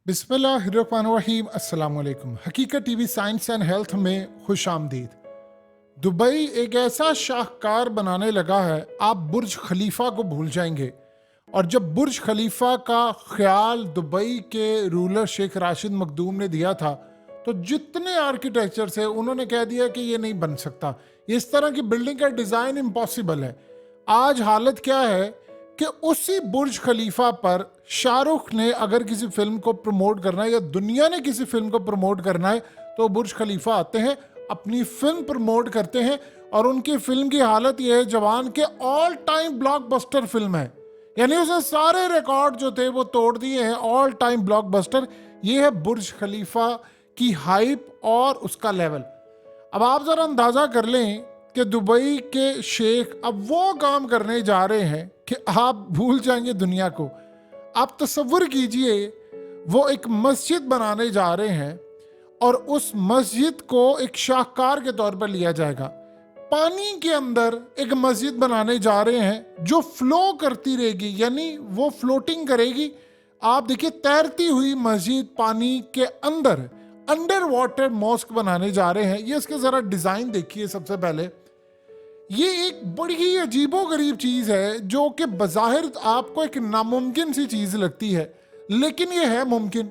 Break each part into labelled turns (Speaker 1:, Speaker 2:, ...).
Speaker 1: बिस्मिल्लाहिर्रहमानिर्रहीम। अस्सलाम वालेकुम। हकीकत टीवी साइंस एंड हेल्थ में खुश आमदीद। दुबई एक ऐसा शाहकार बनाने लगा है, आप बुर्ज खलीफा को भूल जाएंगे। और जब बुर्ज खलीफा का ख्याल दुबई के रूलर शेख राशिद मखदूम ने दिया था, तो जितने आर्किटेक्चर थे उन्होंने कह दिया कि ये नहीं बन सकता, इस तरह की बिल्डिंग का डिज़ाइन इम्पॉसिबल है। आज हालत क्या है कि उसी बुर्ज खलीफा पर शाहरुख ने अगर किसी फिल्म को प्रमोट करना है या दुनिया ने किसी फिल्म को प्रमोट करना है तो बुर्ज खलीफा आते हैं, अपनी फिल्म प्रमोट करते हैं। और उनकी फिल्म की हालत यह है, जवान के ऑल टाइम ब्लॉकबस्टर फिल्म है, यानी उसने सारे रिकॉर्ड जो थे वो तोड़ दिए हैं। ऑल टाइम ब्लॉकबस्टर ये है बुर्ज खलीफा की हाइप और उसका लेवल। अब आप जरा अंदाजा कर लें कि दुबई के शेख अब वो काम करने जा रहे हैं कि आप भूल जाएंगे दुनिया को। आप तसव्वुर कीजिए, वो एक मस्जिद बनाने जा रहे हैं और उस मस्जिद को एक शाहकार के तौर पर लिया जाएगा। पानी के अंदर एक मस्जिद बनाने जा रहे हैं जो फ्लो करती रहेगी, यानी वो फ्लोटिंग करेगी। आप देखिए, तैरती हुई मस्जिद पानी के अंदर, अंडर वाटर मॉस्क बनाने जा रहे हैं। ये इसके जरा डिजाइन देखिए। सबसे पहले ये एक बड़ी ही अजीबोगरीब चीज है जो कि बज़ाहिर आपको एक नामुमकिन सी चीज लगती है, लेकिन ये है मुमकिन।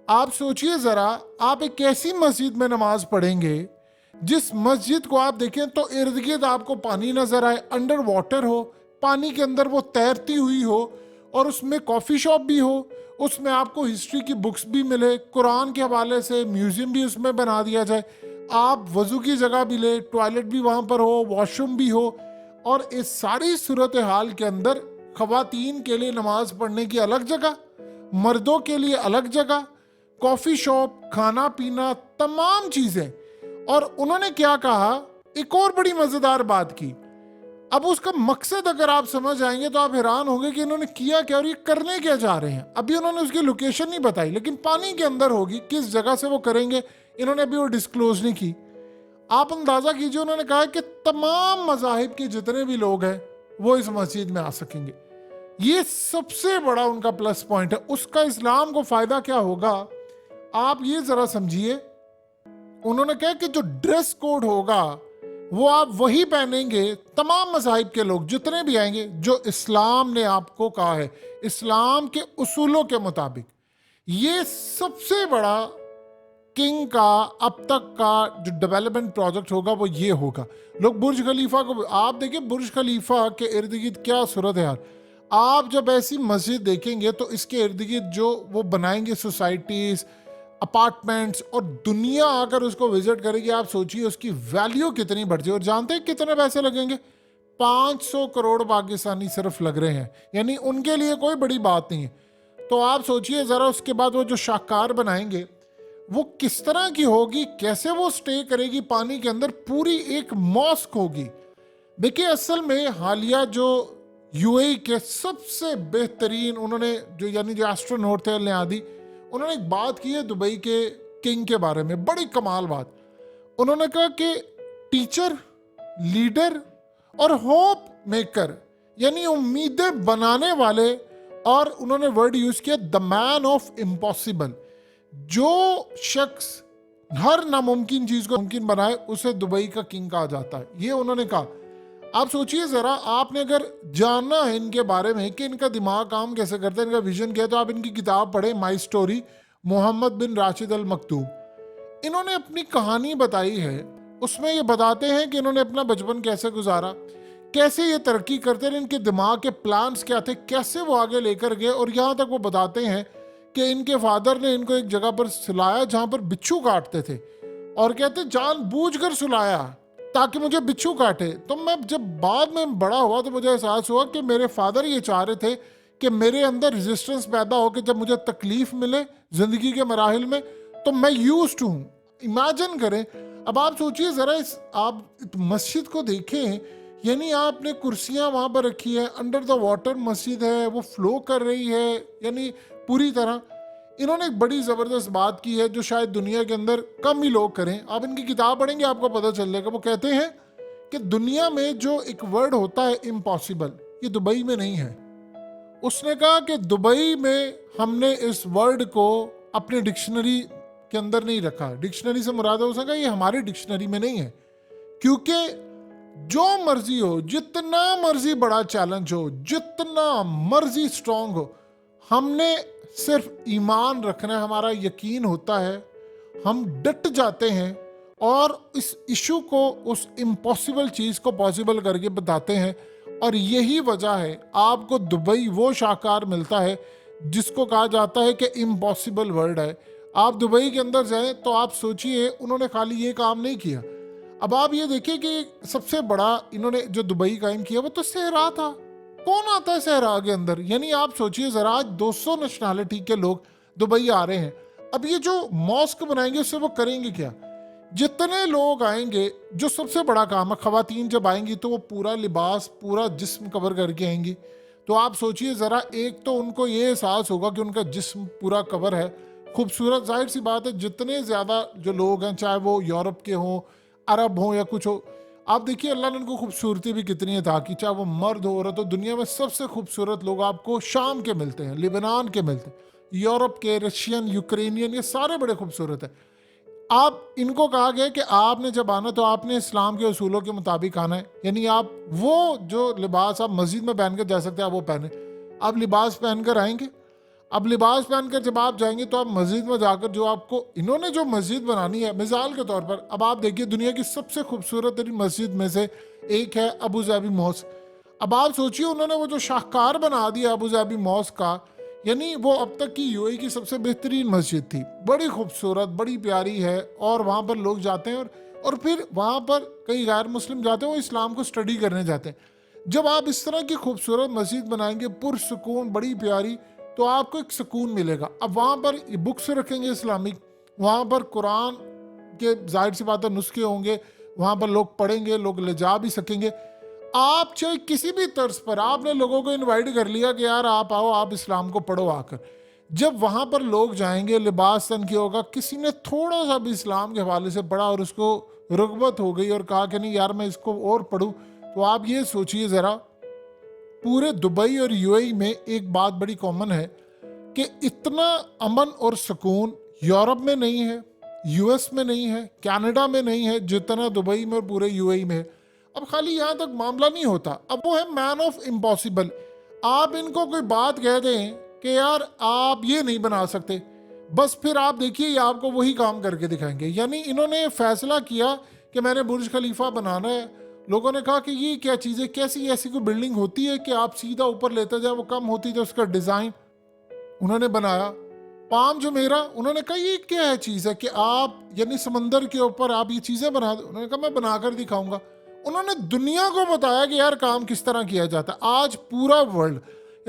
Speaker 1: आप सोचिए जरा, आप एक ऐसी मस्जिद में नमाज पढ़ेंगे जिस मस्जिद को आप देखें तो इर्द गिर्द आपको पानी नजर आए, अंडर वाटर हो, पानी के अंदर वो तैरती हुई हो, और उसमें कॉफ़ी शॉप भी हो, उसमें आपको हिस्ट्री की बुक्स भी मिले, कुरान के हवाले से म्यूजियम भी उसमें बना दिया जाए, आप वज़ू की जगह भी ले, टॉयलेट भी वहाँ पर हो, वॉशरूम भी हो। और इस सारी सूरत हाल के अंदर ख़वातीन के लिए नमाज पढ़ने की अलग जगह, मर्दों के लिए अलग जगह, कॉफ़ी शॉप, खाना पीना, तमाम चीज़ें। और उन्होंने क्या कहा, एक और बड़ी मज़ेदार बात की। अब उसका मकसद अगर आप समझ आएंगे तो आप हैरान होंगे कि इन्होंने किया क्या और ये करने क्या जा रहे हैं। अभी उन्होंने उसकी लोकेशन नहीं बताई, लेकिन पानी के अंदर होगी, किस जगह से वो करेंगे इन्होंने अभी वो डिस्क्लोज नहीं की। आप अंदाजा कीजिए, उन्होंने कहा कि तमाम मज़ाहिब के जितने भी लोग हैं वो इस मस्जिद में आ सकेंगे। ये सबसे बड़ा उनका प्लस पॉइंट है। उसका इस्लाम को फायदा क्या होगा, आप ये जरा समझिए। उन्होंने कहा कि जो ड्रेस कोड होगा वो आप वही पहनेंगे, तमाम मज़ाहिब के लोग जितने भी आएंगे, जो इस्लाम ने आपको कहा है, इस्लाम के उसूलों के मुताबिक। ये सबसे बड़ा किंग का अब तक का जो डेवलपमेंट प्रोजेक्ट होगा वो ये होगा। लोग बुर्ज खलीफा को, आप देखिए बुर्ज खलीफा के इर्द गिर्द क्या सूरत है यार। आप जब ऐसी मस्जिद देखेंगे तो इसके इर्द गिर्द जो वो बनाएंगे सोसाइटीज, अपार्टमेंट्स, और दुनिया अगर उसको विजिट करेगी, आप सोचिए उसकी वैल्यू कितनी बढ़ जाए। और जानते हैं कितने पैसे लगेंगे? 500 करोड़ पाकिस्तानी सिर्फ लग रहे हैं, यानी उनके लिए कोई बड़ी बात नहीं है। तो आप सोचिए ज़रा, उसके बाद वो जो शाहकार बनाएंगे वो किस तरह की होगी, कैसे वो स्टे करेगी पानी के अंदर, पूरी एक मॉस्क होगी। देखिए, असल में हालिया जो यूएई के सबसे बेहतरीन उन्होंने जो, यानी जो एस्ट्रोनॉट थे अल-नयादी, उन्होंने एक बात की है दुबई के किंग के बारे में, बड़ी कमाल बात। उन्होंने कहा कि टीचर, लीडर और होप मेकर, यानी उम्मीदें बनाने वाले, और उन्होंने वर्ड यूज किया द मैन ऑफ इम्पॉसिबल। जो शख्स हर नामुमकिन चीज को मुमकिन बनाए उसे दुबई का किंग कहा जाता है, ये उन्होंने कहा। आप सोचिए जरा, आपने अगर जानना है इनके बारे में कि इनका दिमाग काम कैसे करता है, इनका विजन क्या है, तो आप इनकी किताब पढ़े, my story, Mohammed bin Rashid Al Maktoum. इन्होंने अपनी कहानी बताई है, उसमें ये बताते हैं कि इन्होंने अपना बचपन कैसे गुजारा, कैसे ये तरक्की करते रहे, इनके दिमाग के प्लान्स क्या थे, कैसे वो आगे लेकर गए। और यहाँ तक वो बताते हैं कि इनके फादर ने इनको एक जगह पर सुलाया जहाँ पर बिच्छू काटते थे, और कहते जानबूझकर सुलाया ताकि मुझे बिच्छू काटे। तो मैं जब बाद में बड़ा हुआ तो मुझे एहसास हुआ कि मेरे फादर ये चाह रहे थे कि मेरे अंदर रेजिस्टेंस पैदा हो कि जब मुझे तकलीफ मिले ज़िंदगी के मराहिल में तो मैं यूज्ड हूँ। इमेजिन करें, अब आप सोचिए ज़रा, आप मस्जिद को देखें, यानी आपने कुर्सियाँ वहाँ पर रखी है, अंडर द वाटर मस्जिद है, वो फ्लो कर रही है, यानी पूरी तरह। इन्होंने एक बड़ी ज़बरदस्त बात की है जो शायद दुनिया के अंदर कम ही लोग करें। आप इनकी किताब पढ़ेंगे आपको पता चल जाएगा। वो कहते हैं कि दुनिया में जो एक वर्ड होता है इम्पॉसिबल, ये दुबई में नहीं है। उसने कहा कि दुबई में हमने इस वर्ड को अपने डिक्शनरी के अंदर नहीं रखा। डिक्शनरी से मुराद हो सका ये हमारी डिक्शनरी में नहीं है, क्योंकि जो मर्जी हो, जितना मर्जी बड़ा चैलेंज हो, जितना मर्जी स्ट्रांग हो, हमने सिर्फ ईमान रखना है, हमारा यकीन होता है, हम डट जाते हैं और इस इशू को, उस इम्पॉसिबल चीज को पॉसिबल करके बताते हैं। और यही वजह है आपको दुबई वो शाहकार मिलता है जिसको कहा जाता है कि इम्पॉसिबल वर्ल्ड है। आप दुबई के अंदर जाएं तो आप सोचिए उन्होंने खाली ये काम नहीं किया। अब आप ये देखिए कि सबसे बड़ा इन्होंने जो दुबई कायम किया वो तो सहरा था। कौन आता है सहरा के अंदर? यानी आप सोचिए जरा, आज 200 नेशनैलिटी के लोग दुबई आ रहे हैं। अब ये जो मॉस्क बनाएंगे उससे वो करेंगे क्या? जितने लोग आएंगे, जो सबसे बड़ा काम है, खवातीन जब आएंगी तो वो पूरा लिबास, पूरा जिस्म कवर करके आएंगी। तो आप सोचिए ज़रा, एक तो उनको ये एहसास होगा कि उनका जिस्म पूरा कवर है, खूबसूरत। जाहिर सी बात है जितने ज़्यादा जो लोग हैं, चाहे वो यूरोप के हों, अरब हों या कुछ हो, आप देखिए अल्लाह ने उनको खूबसूरती भी कितनी है ताकि चाहे वो मर्द हो औरत हो। दुनिया में सबसे खूबसूरत लोग आपको शाम के मिलते हैं, लिबनान के मिलते हैं, यूरोप के, रशियन, यूक्रेनियन, ये सारे बड़े खूबसूरत हैं। आप इनको कहा गया कि आपने जब आना तो आपने इस्लाम के उसूलों के मुताबिक आना है। यानी आप वो जो लिबास आप मस्जिद में पहन कर जा सकते हैं आप वो पहने। आप लिबास पहनकर आएंगे। अब लिबास पहनकर जब आप जाएंगे तो आप मस्जिद में जाकर, जो आपको इन्होंने जो मस्जिद बनानी है मिसाल के तौर पर, अब आप देखिए दुनिया की सबसे खूबसूरत तरीन मस्जिद में से एक है अबू धाबी मॉस्क। अब आप सोचिए उन्होंने वो जो शाहकार बना दिया अबू धाबी मॉस्क का, यानी वो अब तक की यूएई की सबसे बेहतरीन मस्जिद थी, बड़ी खूबसूरत, बड़ी प्यारी है। और वहाँ पर लोग जाते हैं और फिर वहाँ पर कई गैर मुस्लिम जाते हैं, वो इस्लाम को स्टडी करने जाते हैं। जब आप इस तरह की खूबसूरत मस्जिद बनाएंगे, पुरसुकून, बड़ी प्यारी, तो आपको एक सुकून मिलेगा। अब वहाँ पर बुक्स रखेंगे इस्लामिक, वहाँ पर कुरान के जाहिर सी बात है नुस्खे होंगे, वहाँ पर लोग पढ़ेंगे, लोग ले जा भी सकेंगे। आप चाहे किसी भी तर्ज पर आपने लोगों को इनवाइट कर लिया कि यार आप आओ, आप इस्लाम को पढ़ो आकर। जब वहाँ पर लोग जाएंगे, लिबास तन किया होगा, किसी ने थोड़ा सा भी इस्लाम के हवाले से पढ़ा और उसको रुग़बत हो गई और कहा कि नहीं यार मैं इसको और पढ़ूँ, तो आप ये सोचिए ज़रा, पूरे दुबई और यूएई में एक बात बड़ी कॉमन है कि इतना अमन और सुकून यूरोप में नहीं है, यूएस में नहीं है, कनाडा में नहीं है जितना दुबई में और पूरे यूएई में है। अब खाली यहाँ तक मामला नहीं होता, अब वो है मैन ऑफ इम्पॉसिबल। आप इनको कोई बात कह दें कि यार आप ये नहीं बना सकते, बस फिर आप देखिए ये आपको वही काम करके दिखाएंगे। यानी इन्होंने फैसला किया कि मैंने बुर्ज खलीफा बनाना है। लोगों ने कहा कि ये क्या चीज़ है, कैसी ऐसी कोई बिल्डिंग होती है कि आप सीधा ऊपर लेते जाए, वो कम होती है उसका डिज़ाइन उन्होंने बनाया। पाम जो मेरा, उन्होंने कहा ये क्या है चीज़ है कि आप यानी समंदर के ऊपर आप ये चीज़ें बना दो। उन्होंने कहा मैं बनाकर दिखाऊंगा। उन्होंने दुनिया को बताया कि यार काम किस तरह किया जाता है। आज पूरा वर्ल्ड,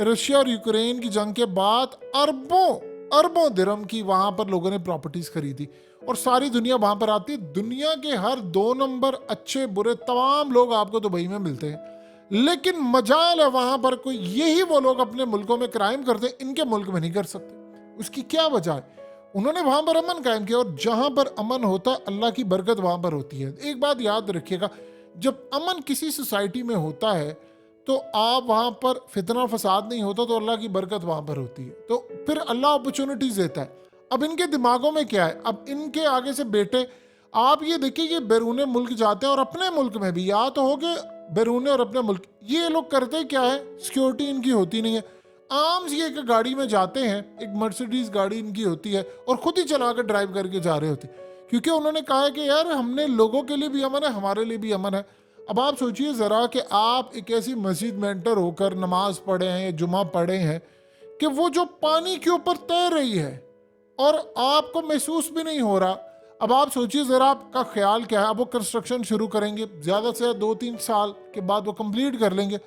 Speaker 1: रशिया और यूक्रेन की जंग के बाद अरबों अरबों दिरहम की वहां पर लोगों ने प्रॉपर्टीज खरीदी और सारी दुनिया वहां पर आती है। दुनिया के हर 2 नंबर अच्छे बुरे तमाम लोग आपको दुबई में मिलते हैं। लेकिन मजाल है वहां पर कोई, यही वो लोग अपने मुल्कों में क्राइम करते हैं, इनके मुल्क में नहीं कर सकते। उसकी क्या वजह है? उन्होंने वहां पर अमन कायम किया और जहां पर अमन होता है अल्लाह की बरकत वहां पर होती है। एक बात याद रखिएगा, जब अमन किसी सोसाइटी में होता है तो आप वहां पर फितना फसाद नहीं होता तो अल्लाह की बरकत वहां पर होती है, तो फिर अल्लाह अपॉर्चुनिटीज देता है। अब इनके दिमागों में क्या है? अब इनके आगे से बेटे, आप ये देखिए कि बैरून मुल्क जाते हैं और अपने मुल्क में भी, या तो हो गए बैरून और अपने मुल्क, ये लोग करते क्या है, सिक्योरिटी इनकी होती नहीं है। आम सी एक गाड़ी में जाते हैं, एक मर्सिडीज गाड़ी इनकी होती है और खुद ही चला कर ड्राइव करके जा रहे होते, क्योंकि उन्होंने कहा है कि यार हमने लोगों के लिए भी अमन है, हमारे लिए भी अमन है। अब आप सोचिए ज़रा कि आप एक ऐसी मस्जिद में एंटर होकर नमाज पढ़े हैं या जुमा पढ़े हैं कि वो जो पानी के ऊपर तैर रही है और आपको महसूस भी नहीं हो रहा। अब आप सोचिए ज़रा आपका ख्याल क्या है। अब वो कंस्ट्रक्शन शुरू करेंगे, ज़्यादा से 2-3 साल के बाद वो कंप्लीट कर लेंगे।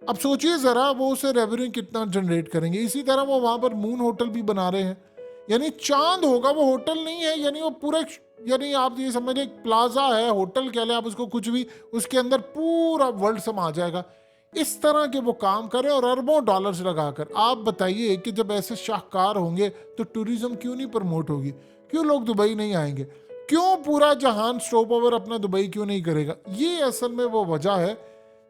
Speaker 1: अब सोचिए ज़रा वो उसे रेवेन्यू कितना जनरेट करेंगे। इसी तरह वो वहाँ पर मून होटल भी बना रहे हैं, यानी चांद होगा, वो होटल नहीं है, यानी वो पूरे, यानी आप ये समझिए एक प्लाजा है, होटल कह लें आप उसको कुछ भी, उसके अंदर पूरा वर्ल्ड समा जाएगा। इस तरह के वो काम करें और अरबों डॉलर्स लगाकर। आप बताइए कि जब ऐसे शाहकार होंगे तो टूरिज्म क्यों नहीं प्रमोट होगी, क्यों लोग दुबई नहीं आएंगे, क्यों पूरा जहान स्टॉप ओवर अपना दुबई क्यों नहीं करेगा? ये असल में वो वजह है।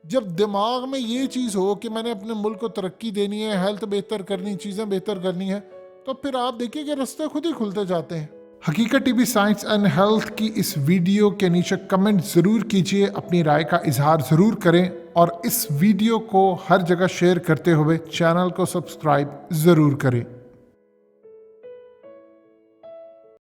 Speaker 1: जब दिमाग में ये चीज़ हो कि मैंने अपने मुल्क को तरक्की देनी है, हेल्थ बेहतर करनी, चीज़ें बेहतर करनी है, तो फिर आप देखिए कि रास्ते खुद ही खुलते जाते हैं। हकीकत टीवी साइंस एंड हेल्थ की इस वीडियो के नीचे कमेंट ज़रूर कीजिए, अपनी राय का इजहार ज़रूर करें और इस वीडियो को हर जगह शेयर करते हुए चैनल को सब्सक्राइब ज़रूर करें।